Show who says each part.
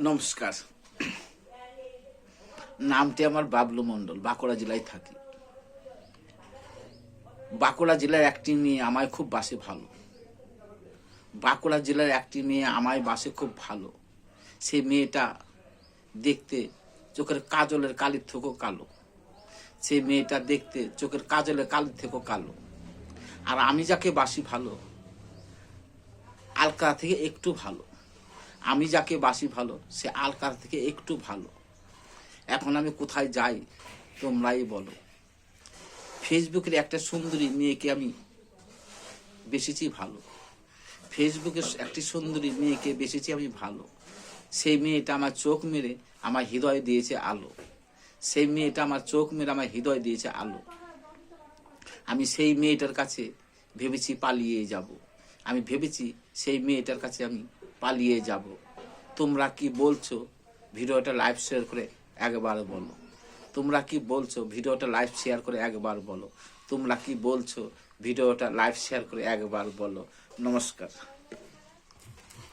Speaker 1: নমস্কার। নামটি আমার বাবলু মণ্ডল, বাঁকুড়া জেলায় থাকি। বাঁকুড়া জেলার একটি মেয়ে আমায় খুব বাসে ভালো। বাঁকুড়া জেলার একটি মেয়ে আমায় বাসে খুব ভালো। সেই মেয়েটা দেখতে চোখের কাজলের কালির থেকেও কালো। সেই মেয়েটা দেখতে চোখের কাজলের কালির থেকেও কালো। আর আমি যাকে বাসি ভালো, আলকারা থেকে একটু ভালো। আমি যাকে বাসি ভালো, সে আলকারা থেকে একটু ভালো। এখন আমি কোথায় যাই তোমরাই বলো। ফেসবুকের একটা সুন্দরী মেয়েকে আমি বেসেছি ভালো। ফেসবুকের একটি সুন্দরী মেয়েকে বেসেছি আমি ভালো। সেই মেয়েটা আমার চোখ মেরে আমার হৃদয় দিয়েছে আলো। সেই মেয়েটা আমার চোখ মেরে আমার হৃদয় দিয়েছে আলো। আমি সেই মেয়েটার কাছে ভেবেছি পালিয়ে যাব। আমি ভেবেছি সেই মেয়েটার কাছে আমি পালিয়ে যাব। তোমরা কি বলছো? ভিডিওটা লাইভ শেয়ার করে একবার বলো। তোমরা কি বলছো? ভিডিওটা লাইভ শেয়ার করে একবার বলো। তোমরা কি বলছো? ভিডিওটা লাইভ শেয়ার করে একবার বলো। নমস্কার।